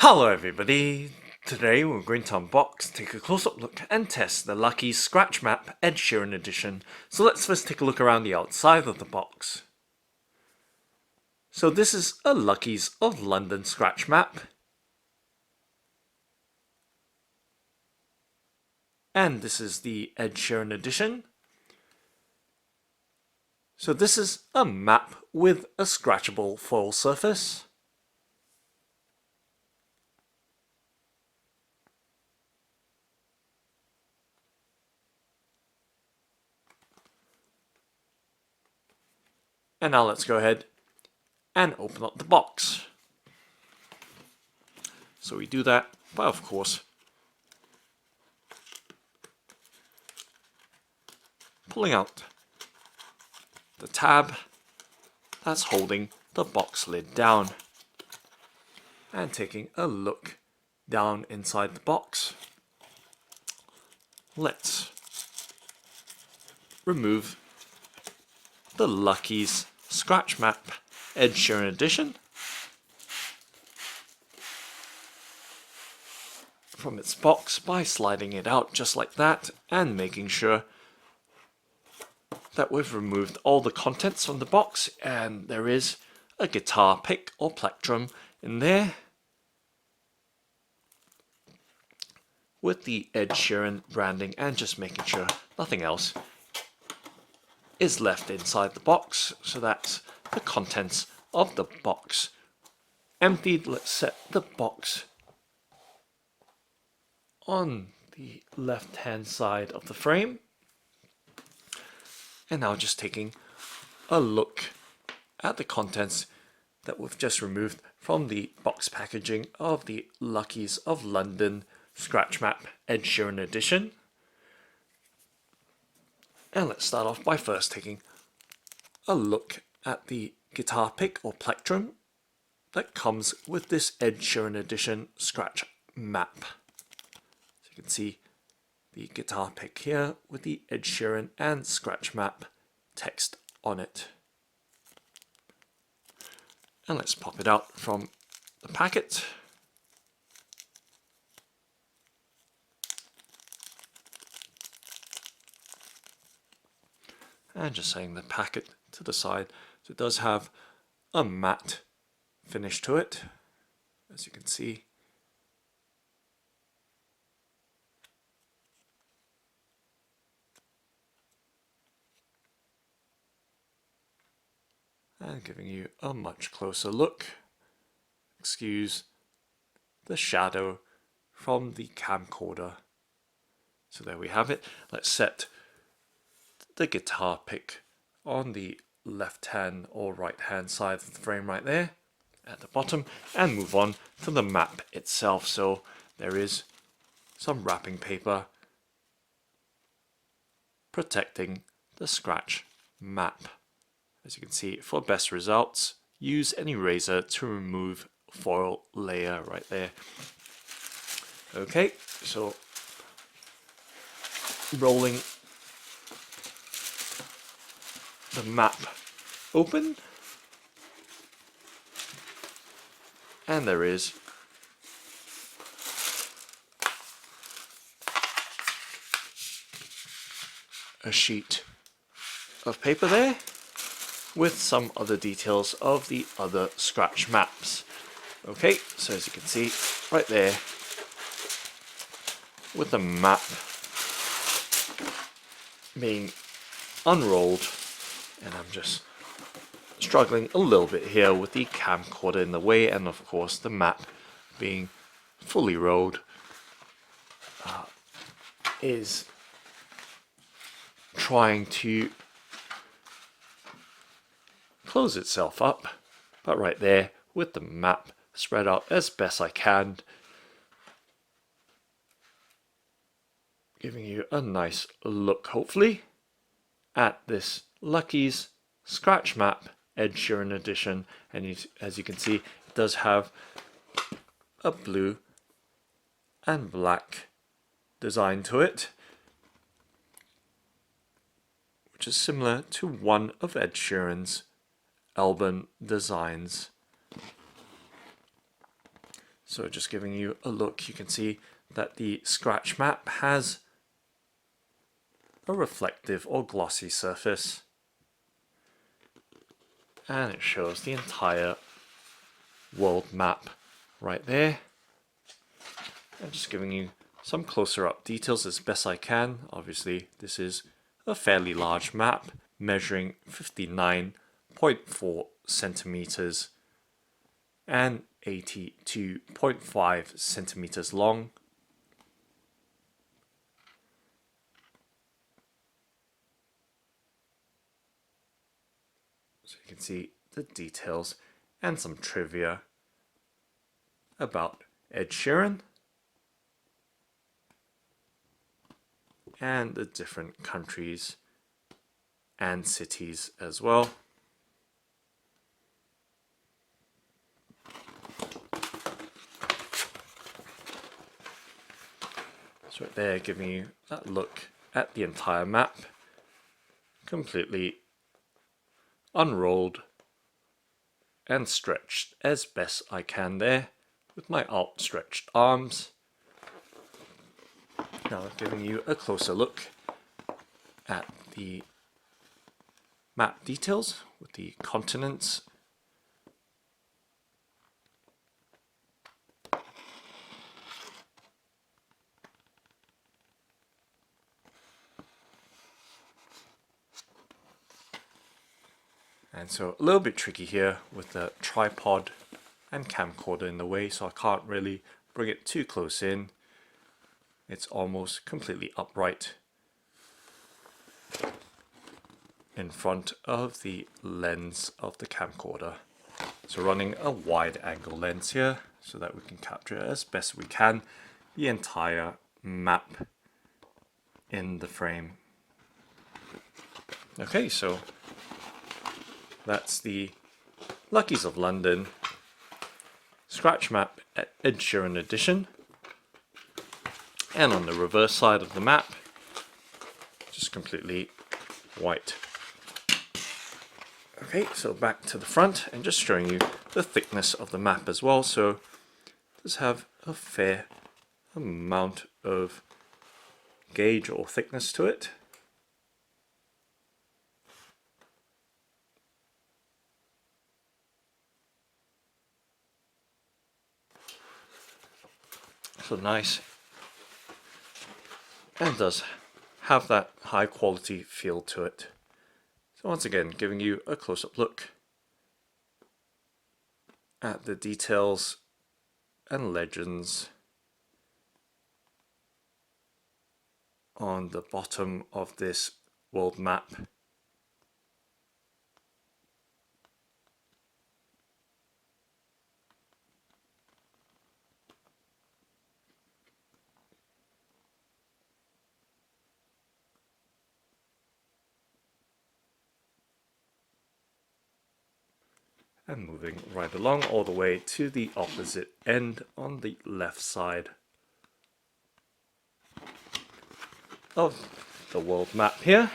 Hello everybody! Today we're going to unbox, take a close-up look and test the Luckies Scratch Map Ed Sheeran edition. So let's first take a look around the outside of the box. So this is a Luckies of London scratch map. And this is the Ed Sheeran edition. So this is a map with a scratchable foil surface. And now let's go ahead and open up the box. So we do that by, of course, pulling out the tab that's holding the box lid down and taking a look down inside the box. Let's remove the Luckies Scratch Map Ed Sheeran edition from its box by sliding it out just like that and making sure that we've removed all the contents from the box, and there is a guitar pick or plectrum in there with the Ed Sheeran branding, and just making sure nothing else is left inside the box. So that's the contents of the box emptied. Let's set the box on the left hand side of the frame. And now just taking a look at the contents that we've just removed from the box packaging of the Luckies of London Scratch Map Ed Sheeran edition. And let's start off by first taking a look at the guitar pick or plectrum that comes with this Ed Sheeran edition scratch map. So you can see the guitar pick here with the Ed Sheeran and scratch map text on it. And let's pop it out from the packet. And just setting the packet to the side. So it does have a matte finish to it, as you can see. And giving you a much closer look. Excuse the shadow from the camcorder. So there we have it. Let's set the guitar pick on the left hand or right hand side of the frame right there at the bottom, and move on to the map itself. So there is some wrapping paper protecting the scratch map. As you can see, for best results, use an eraser to remove foil layer right there. Okay, so rolling the map open, and there is a sheet of paper there with some other details of the other scratch maps. Okay, so as you can see right there with the map being unrolled, and I'm just struggling a little bit here with the camcorder in the way, and of course the map being fully rolled is trying to close itself up, but right there with the map spread out as best I can, giving you a nice look hopefully at this Luckies Scratch Map Ed Sheeran edition. And as you can see, it does have a blue and black design to it, which is similar to one of Ed Sheeran's album designs. So just giving you a look, you can see that the scratch map has a reflective or glossy surface, and it shows the entire world map right there. And just giving you some closer up details as best I can. Obviously this is a fairly large map measuring 59.4 centimeters and 82.5 centimeters long. So you can see the details and some trivia about Ed Sheeran and the different countries and cities as well. So right there, giving you that look at the entire map, completely unrolled and stretched as best I can there with my outstretched arms. Now giving you a closer look at the map details with the continents. And so a little bit tricky here with the tripod and camcorder in the way, so I can't really bring it too close in. It's almost completely upright in front of the lens of the camcorder. So running a wide angle lens here so that we can capture as best we can the entire map in the frame. Okay, so that's the Luckies of London scratch map Ed Sheeran edition. And on the reverse side of the map, just completely white. Okay, so back to the front and just showing you the thickness of the map as well. So it does have a fair amount of gauge or thickness to it. So nice, and does have that high quality feel to it. So once again, giving you a close-up look at the details and legends on the bottom of this world map. And moving right along all the way to the opposite end on the left side of the world map here.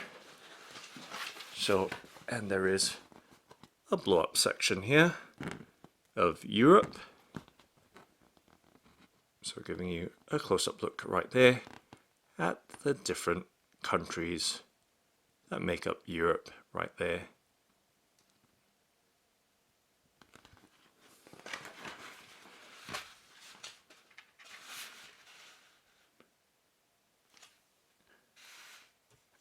So, and there is a blow up section here of Europe. So giving you a close-up look right there at the different countries that make up Europe right there.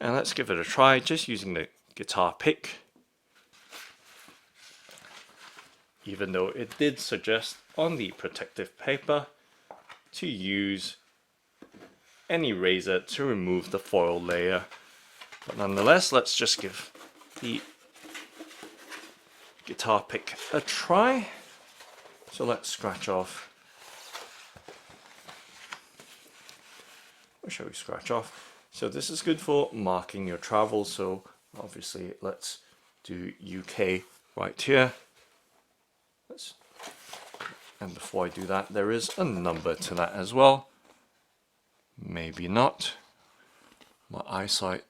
And let's give it a try just using the guitar pick. Even though it did suggest on the protective paper to use any razor to remove the foil layer. But nonetheless, let's just give the guitar pick a try. So let's scratch off. What shall we scratch off? So this is good for marking your travel. So obviously let's do UK right here. And before I do that, there is a number to that as well. Maybe not. My eyesight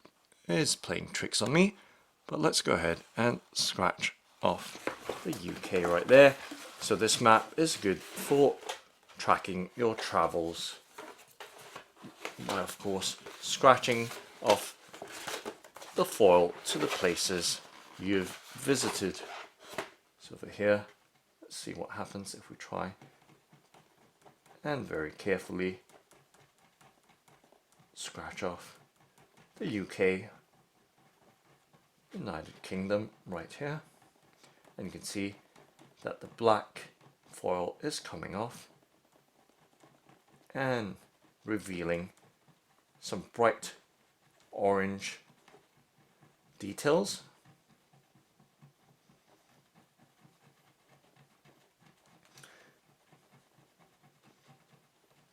is playing tricks on me. But let's go ahead and scratch off the UK right there. So this map is good for tracking your travels by, of course, scratching off the foil to the places you've visited. So over here, let's see what happens if we try and very carefully scratch off the UK, United Kingdom right here, and you can see that the black foil is coming off and revealing some bright orange details.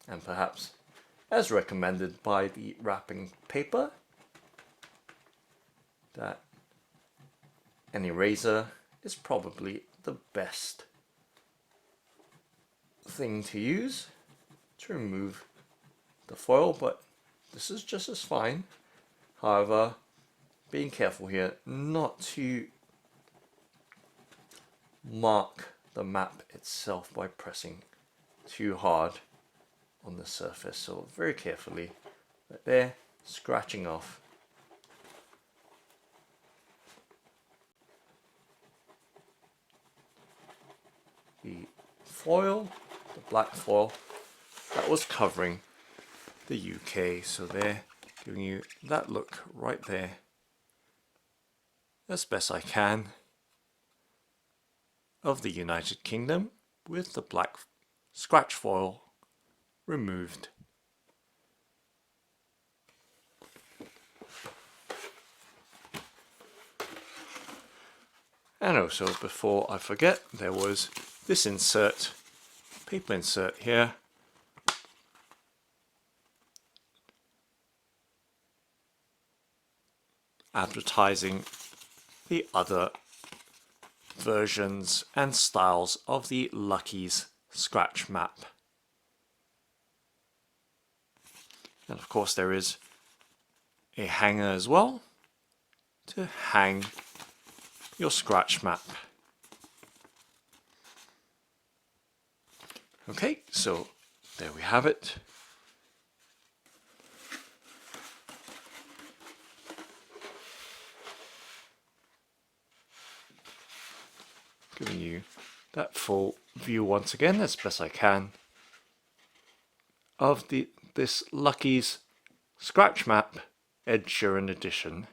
And perhaps, as recommended by the wrapping paper, that an eraser is probably the best thing to use to remove the foil, but this is just as fine. However, being careful here not to mark the map itself by pressing too hard on the surface. So very carefully, right there, scratching off the foil, the black foil that was covering the UK. So there, giving you that look right there as best I can of the United Kingdom with the black scratch foil removed. And also, before I forget, there was this insert, paper insert here, advertising the other versions and styles of the Luckies scratch map. And of course there is a hanger as well to hang your scratch map. Okay, so there we have it. Giving you that full view once again as best I can of this Luckies scratch map Ed Sheeran edition.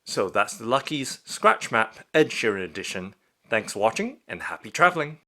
So that's the Luckies scratch map Ed Sheeran edition. Thanks for watching and happy travelling.